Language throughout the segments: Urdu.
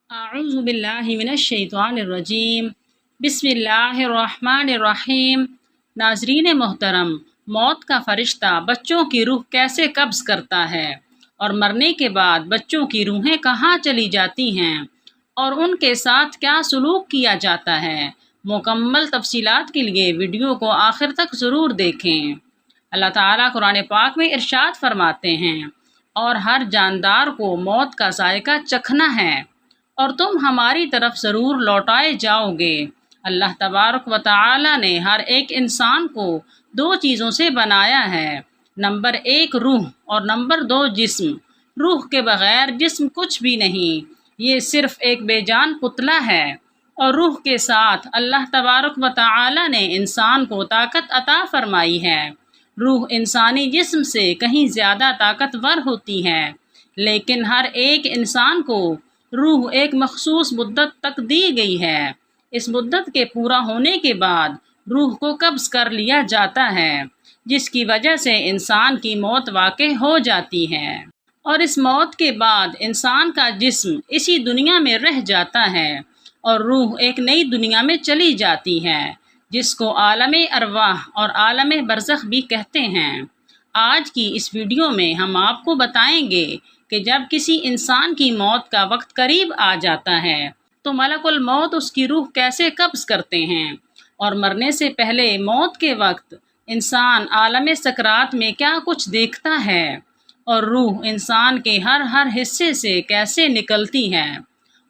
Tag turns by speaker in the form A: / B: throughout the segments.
A: اعوذ باللہ من الشیطان الرجیم بسم اللہ الرحمن الرحیم۔ ناظرین محترم، موت کا فرشتہ بچوں کی روح کیسے قبض کرتا ہے اور مرنے کے بعد بچوں کی روحیں کہاں چلی جاتی ہیں اور ان کے ساتھ کیا سلوک کیا جاتا ہے، مکمل تفصیلات کے لیے ویڈیو کو آخر تک ضرور دیکھیں۔ اللہ تعالیٰ قرآن پاک میں ارشاد فرماتے ہیں، اور ہر جاندار کو موت کا ذائقہ چکھنا ہے اور تم ہماری طرف ضرور لوٹائے جاؤ گے۔ اللہ تبارک و تعالی نے ہر ایک انسان کو دو چیزوں سے بنایا ہے، نمبر 1 روح اور نمبر 2 جسم۔ روح کے بغیر جسم کچھ بھی نہیں، یہ صرف ایک بے جان پتلا ہے، اور روح کے ساتھ اللہ تبارک و تعالی نے انسان کو طاقت عطا فرمائی ہے۔ روح انسانی جسم سے کہیں زیادہ طاقتور ہوتی ہے، لیکن ہر ایک انسان کو روح ایک مخصوص مدت تک دی گئی ہے۔ اس مدت کے پورا ہونے کے بعد روح کو قبض کر لیا جاتا ہے، جس کی وجہ سے انسان کی موت واقع ہو جاتی ہے، اور اس موت کے بعد انسان کا جسم اسی دنیا میں رہ جاتا ہے اور روح ایک نئی دنیا میں چلی جاتی ہے، جس کو عالم ارواح اور عالم برزخ بھی کہتے ہیں۔ آج کی اس ویڈیو میں ہم آپ کو بتائیں گے کہ جب کسی انسان کی موت کا وقت قریب آ جاتا ہے تو ملک الموت اس کی روح کیسے قبض کرتے ہیں، اور مرنے سے پہلے موت کے وقت انسان عالم سکرات میں کیا کچھ دیکھتا ہے، اور روح انسان کے ہر حصے سے کیسے نکلتی ہے،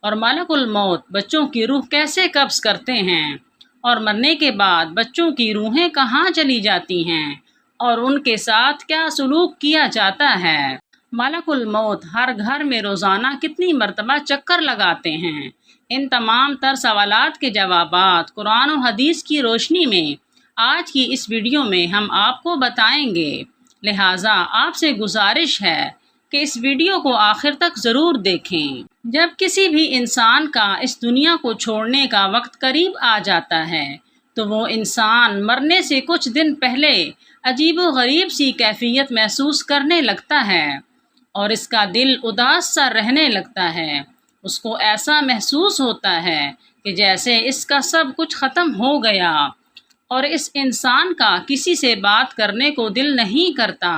A: اور ملک الموت بچوں کی روح کیسے قبض کرتے ہیں، اور مرنے کے بعد بچوں کی روحیں کہاں چلی جاتی ہیں اور ان کے ساتھ کیا سلوک کیا جاتا ہے۔ ملک الموت ہر گھر میں روزانہ کتنی مرتبہ چکر لگاتے ہیں؟ ان تمام تر سوالات کے جوابات قرآن و حدیث کی روشنی میں آج کی اس ویڈیو میں ہم آپ کو بتائیں گے، لہٰذا آپ سے گزارش ہے کہ اس ویڈیو کو آخر تک ضرور دیکھیں۔ جب کسی بھی انسان کا اس دنیا کو چھوڑنے کا وقت قریب آ جاتا ہے تو وہ انسان مرنے سے کچھ دن پہلے عجیب و غریب سی کیفیت محسوس کرنے لگتا ہے، اور اس کا دل اداس سا رہنے لگتا ہے۔ اس کو ایسا محسوس ہوتا ہے کہ جیسے اس کا سب کچھ ختم ہو گیا، اور اس انسان کا کسی سے بات کرنے کو دل نہیں کرتا۔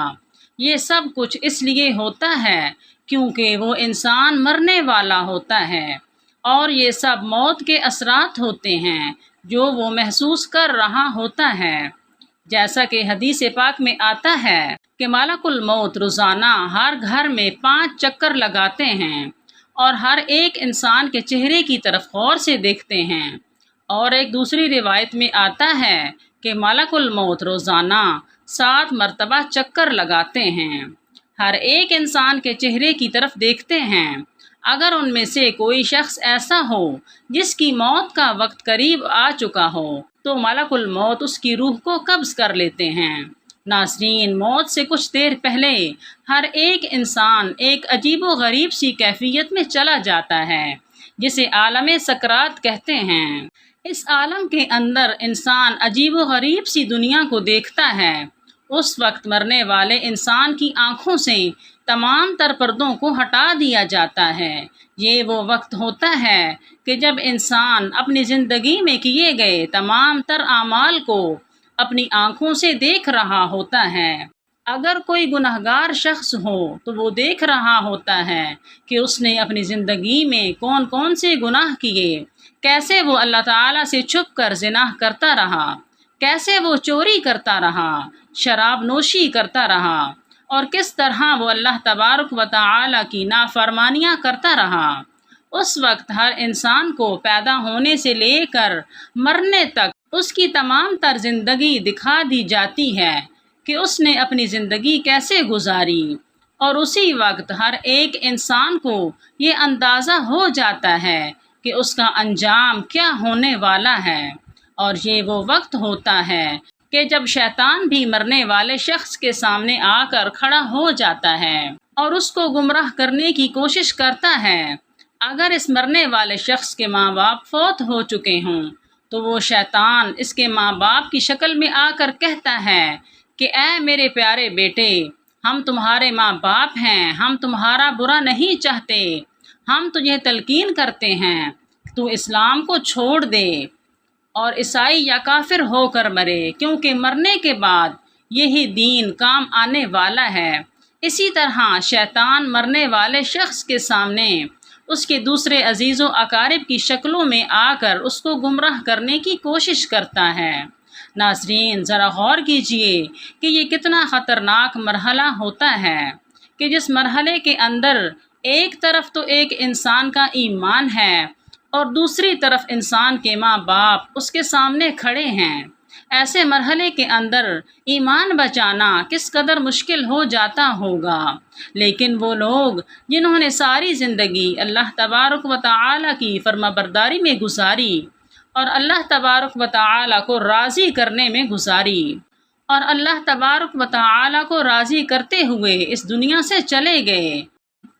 A: یہ سب کچھ اس لیے ہوتا ہے کیونکہ وہ انسان مرنے والا ہوتا ہے، اور یہ سب موت کے اثرات ہوتے ہیں جو وہ محسوس کر رہا ہوتا ہے۔ جیسا کہ حدیث پاک میں آتا ہے کہ ملک الموت روزانہ ہر گھر میں 5 چکر لگاتے ہیں اور ہر ایک انسان کے چہرے کی طرف غور سے دیکھتے ہیں، اور ایک دوسری روایت میں آتا ہے کہ ملک الموت روزانہ 7 مرتبہ چکر لگاتے ہیں، ہر ایک انسان کے چہرے کی طرف دیکھتے ہیں۔ اگر ان میں سے کوئی شخص ایسا ہو جس کی موت کا وقت قریب آ چکا ہو تو ملک الموت اس کی روح کو قبض کر لیتے ہیں۔ ناظرین، موت سے کچھ دیر پہلے ہر ایک انسان ایک عجیب و غریب سی کیفیت میں چلا جاتا ہے، جسے عالم سکرات کہتے ہیں۔ اس عالم کے اندر انسان عجیب و غریب سی دنیا کو دیکھتا ہے۔ اس وقت مرنے والے انسان کی آنکھوں سے تمام تر پردوں کو ہٹا دیا جاتا ہے۔ یہ وہ وقت ہوتا ہے کہ جب انسان اپنی زندگی میں کیے گئے تمام تر اعمال کو اپنی آنکھوں سے دیکھ رہا ہوتا ہے۔ اگر کوئی گنہگار شخص ہو تو وہ دیکھ رہا ہوتا ہے کہ اس نے اپنی زندگی میں کون کون سے گناہ کیے، کیسے وہ اللہ تعالیٰ سے چھپ کر زنا کرتا رہا، کیسے وہ چوری کرتا رہا، شراب نوشی کرتا رہا، اور کس طرح وہ اللہ تبارک و تعالیٰ کی نافرمانیاں کرتا رہا۔ اس وقت ہر انسان کو پیدا ہونے سے لے کر مرنے تک اس کی تمام تر زندگی دکھا دی جاتی ہے کہ اس نے اپنی زندگی کیسے گزاری، اور اسی وقت ہر ایک انسان کو یہ اندازہ ہو جاتا ہے کہ اس کا انجام کیا ہونے والا ہے۔ اور یہ وہ وقت ہوتا ہے کہ جب شیطان بھی مرنے والے شخص کے سامنے آ کر کھڑا ہو جاتا ہے اور اس کو گمراہ کرنے کی کوشش کرتا ہے۔ اگر اس مرنے والے شخص کے ماں باپ فوت ہو چکے ہوں تو وہ شیطان اس کے ماں باپ کی شکل میں آ کر کہتا ہے کہ اے میرے پیارے بیٹے، ہم تمہارے ماں باپ ہیں، ہم تمہارا برا نہیں چاہتے، ہم تجھے تلقین کرتے ہیں تو اسلام کو چھوڑ دے اور عیسائی یا کافر ہو کر مرے، کیونکہ مرنے کے بعد یہی دین کام آنے والا ہے۔ اسی طرح شیطان مرنے والے شخص کے سامنے اس کے دوسرے عزیز و اقارب کی شکلوں میں آ کر اس کو گمراہ کرنے کی کوشش کرتا ہے۔ ناظرین، ذرا غور کیجئے کہ یہ کتنا خطرناک مرحلہ ہوتا ہے کہ جس مرحلے کے اندر ایک طرف تو ایک انسان کا ایمان ہے اور دوسری طرف انسان کے ماں باپ اس کے سامنے کھڑے ہیں۔ ایسے مرحلے کے اندر ایمان بچانا کس قدر مشکل ہو جاتا ہوگا، لیکن وہ لوگ جنہوں نے ساری زندگی اللہ تبارک و تعالی کی فرما برداری میں گزاری اور اللہ تبارک و تعالی کو راضی کرنے میں گزاری اور اللہ تبارک و تعالی کو راضی کرتے ہوئے اس دنیا سے چلے گئے،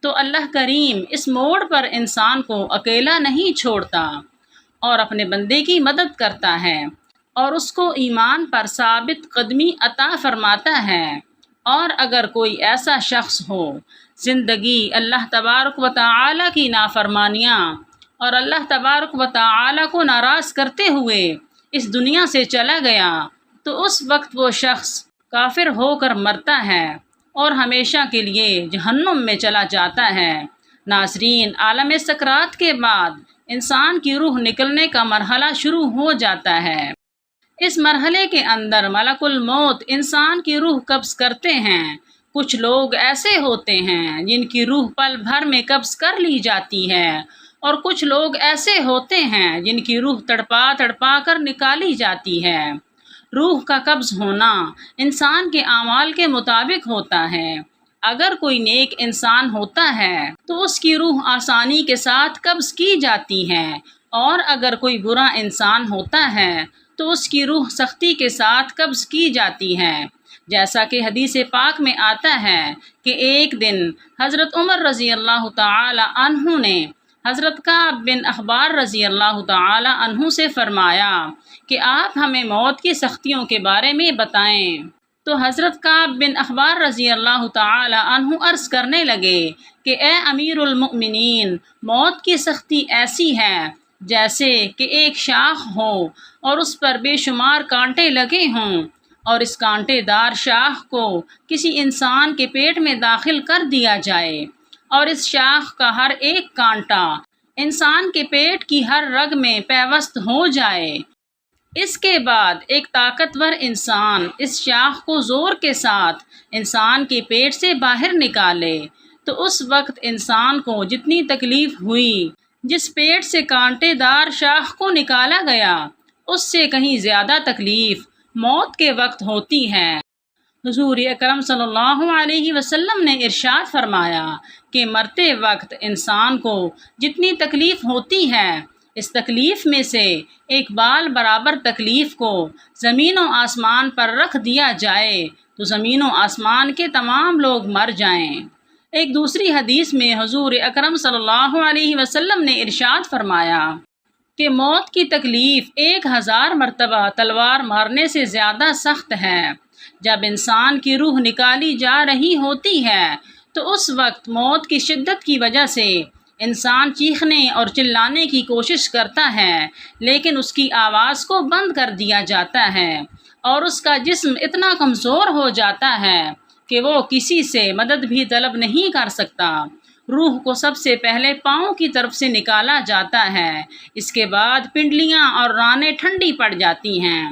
A: تو اللہ کریم اس موڑ پر انسان کو اکیلا نہیں چھوڑتا اور اپنے بندے کی مدد کرتا ہے اور اس کو ایمان پر ثابت قدمی عطا فرماتا ہے۔ اور اگر کوئی ایسا شخص ہو زندگی اللہ تبارک و تعالی کی نافرمانیاں اور اللہ تبارک و تعالی کو ناراض کرتے ہوئے اس دنیا سے چلا گیا، تو اس وقت وہ شخص کافر ہو کر مرتا ہے اور ہمیشہ کے لیے جہنم میں چلا جاتا ہے۔ ناظرین، عالم سکرات کے بعد انسان کی روح نکلنے کا مرحلہ شروع ہو جاتا ہے۔ اس مرحلے کے اندر ملک الموت انسان کی روح قبض کرتے ہیں۔ کچھ لوگ ایسے ہوتے ہیں جن کی روح پل بھر میں قبض کر لی جاتی ہے اور کچھ لوگ ایسے ہوتے ہیں جن کی روح تڑپا تڑپا کر نکالی جاتی ہے۔ روح کا قبض ہونا انسان کے اعمال کے مطابق ہوتا ہے۔ اگر کوئی نیک انسان ہوتا ہے تو اس کی روح آسانی کے ساتھ قبض کی جاتی ہے، اور اگر کوئی برا انسان ہوتا ہے تو اس کی روح سختی کے ساتھ قبض کی جاتی ہے۔ جیسا کہ حدیث پاک میں آتا ہے کہ ایک دن حضرت عمر رضی اللہ تعالی عنہ نے حضرت کعب بن احبار رضی اللہ تعالی عنہ سے فرمایا کہ آپ ہمیں موت کی سختیوں کے بارے میں بتائیں، تو حضرت کعب بن احبار رضی اللہ تعالی عنہ عرض کرنے لگے کہ اے امیر المؤمنین، موت کی سختی ایسی ہے جیسے کہ ایک شاخ ہو اور اس پر بے شمار کانٹے لگے ہوں، اور اس کانٹے دار شاخ کو کسی انسان کے پیٹ میں داخل کر دیا جائے اور اس شاخ کا ہر ایک کانٹا انسان کے پیٹ کی ہر رگ میں پیوست ہو جائے۔ اس کے بعد ایک طاقتور انسان اس شاخ کو زور کے ساتھ انسان کے پیٹ سے باہر نکالے، تو اس وقت انسان کو جتنی تکلیف ہوئی جس پیٹ سے کانٹے دار شاخ کو نکالا گیا، اس سے کہیں زیادہ تکلیف موت کے وقت ہوتی ہے۔ حضور اکرم صلی اللہ علیہ وسلم نے ارشاد فرمایا کہ مرتے وقت انسان کو جتنی تکلیف ہوتی ہے، اس تکلیف میں سے ایک بال برابر تکلیف کو زمین و آسمان پر رکھ دیا جائے تو زمین و آسمان کے تمام لوگ مر جائیں۔ ایک دوسری حدیث میں حضور اکرم صلی اللہ علیہ وسلم نے ارشاد فرمایا کہ موت کی تکلیف 1000 مرتبہ تلوار مارنے سے زیادہ سخت ہے۔ جب انسان کی روح نکالی جا رہی ہوتی ہے تو اس وقت موت کی شدت کی وجہ سے انسان چیخنے اور چلانے کی کوشش کرتا ہے، لیکن اس کی آواز کو بند کر دیا جاتا ہے اور اس کا جسم اتنا کمزور ہو جاتا ہے کہ وہ کسی سے مدد بھی طلب نہیں کر سکتا۔ روح کو سب سے پہلے پاؤں کی طرف سے نکالا جاتا ہے، اس کے بعد پنڈلیاں اور رانیں ٹھنڈی پڑ جاتی ہیں۔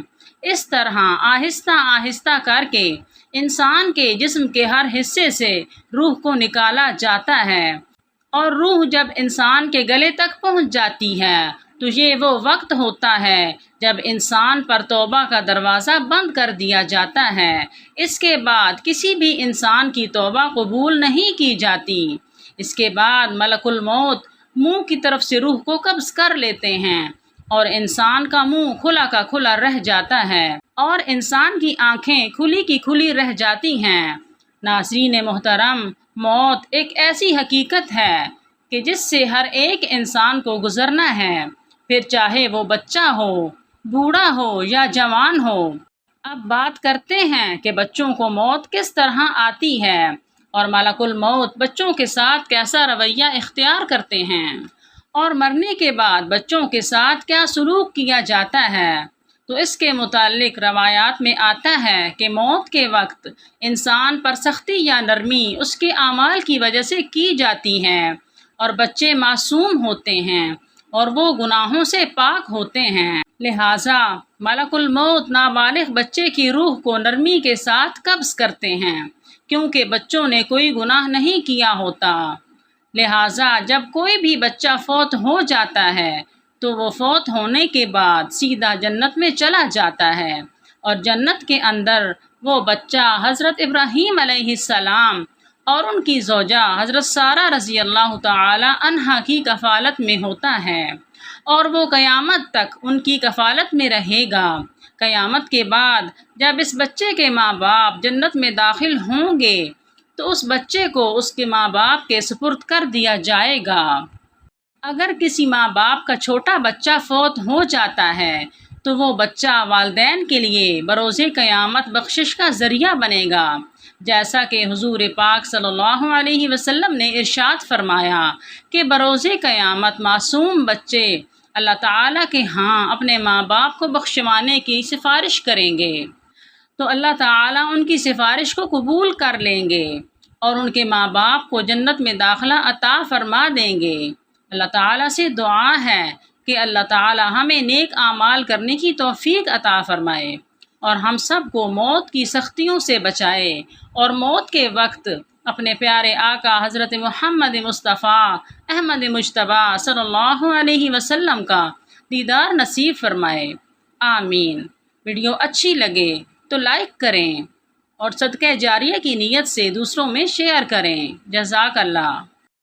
A: اس طرح آہستہ آہستہ کر کے انسان کے جسم کے ہر حصے سے روح کو نکالا جاتا ہے، اور روح جب انسان کے گلے تک پہنچ جاتی ہے تو یہ وہ وقت ہوتا ہے جب انسان پر توبہ کا دروازہ بند کر دیا جاتا ہے۔ اس کے بعد کسی بھی انسان کی توبہ قبول نہیں کی جاتی۔ اس کے بعد ملک الموت منہ کی طرف سے روح کو قبض کر لیتے ہیں اور انسان کا منہ کھلا کا کھلا رہ جاتا ہے اور انسان کی آنکھیں کھلی کی کھلی رہ جاتی ہیں۔ ناظرین محترم، موت ایک ایسی حقیقت ہے کہ جس سے ہر ایک انسان کو گزرنا ہے، پھر چاہے وہ بچہ ہو، بوڑھا ہو یا جوان ہو۔ اب بات کرتے ہیں کہ بچوں کو موت کس طرح آتی ہے اور ملک الموت بچوں کے ساتھ کیسا رویہ اختیار کرتے ہیں، اور مرنے کے بعد بچوں کے ساتھ کیا سلوک کیا جاتا ہے۔ تو اس کے متعلق روایات میں آتا ہے کہ موت کے وقت انسان پر سختی یا نرمی اس کے اعمال کی وجہ سے کی جاتی ہے، اور بچے معصوم ہوتے ہیں اور وہ گناہوں سے پاک ہوتے ہیں، لہٰذا ملک الموت نابالغ بچے کی روح کو نرمی کے ساتھ قبض کرتے ہیں، کیونکہ بچوں نے کوئی گناہ نہیں کیا ہوتا۔ لہٰذا جب کوئی بھی بچہ فوت ہو جاتا ہے تو وہ فوت ہونے کے بعد سیدھا جنت میں چلا جاتا ہے، اور جنت کے اندر وہ بچہ حضرت ابراہیم علیہ السلام اور ان کی زوجہ حضرت سارہ رضی اللہ تعالی عنہا کی کفالت میں ہوتا ہے، اور وہ قیامت تک ان کی کفالت میں رہے گا۔ قیامت کے بعد جب اس بچے کے ماں باپ جنت میں داخل ہوں گے تو اس بچے کو اس کے ماں باپ کے سپرد کر دیا جائے گا۔ اگر کسی ماں باپ کا چھوٹا بچہ فوت ہو جاتا ہے تو وہ بچہ والدین کے لیے بروز قیامت بخشش کا ذریعہ بنے گا، جیسا کہ حضور پاک صلی اللہ علیہ وسلم نے ارشاد فرمایا کہ بروز قیامت معصوم بچے اللہ تعالیٰ کے ہاں اپنے ماں باپ کو بخشوانے کی سفارش کریں گے، تو اللہ تعالیٰ ان کی سفارش کو قبول کر لیں گے اور ان کے ماں باپ کو جنت میں داخلہ عطا فرما دیں گے۔ اللہ تعالیٰ سے دعا ہے کہ اللہ تعالیٰ ہمیں نیک اعمال کرنے کی توفیق عطا فرمائے اور ہم سب کو موت کی سختیوں سے بچائے، اور موت کے وقت اپنے پیارے آقا حضرت محمد مصطفیٰ احمد مجتبیٰ صلی اللہ علیہ وسلم کا دیدار نصیب فرمائے، آمین۔ ویڈیو اچھی لگے تو لائک کریں اور صدقہ جاریہ کی نیت سے دوسروں میں شیئر کریں۔ جزاک اللہ۔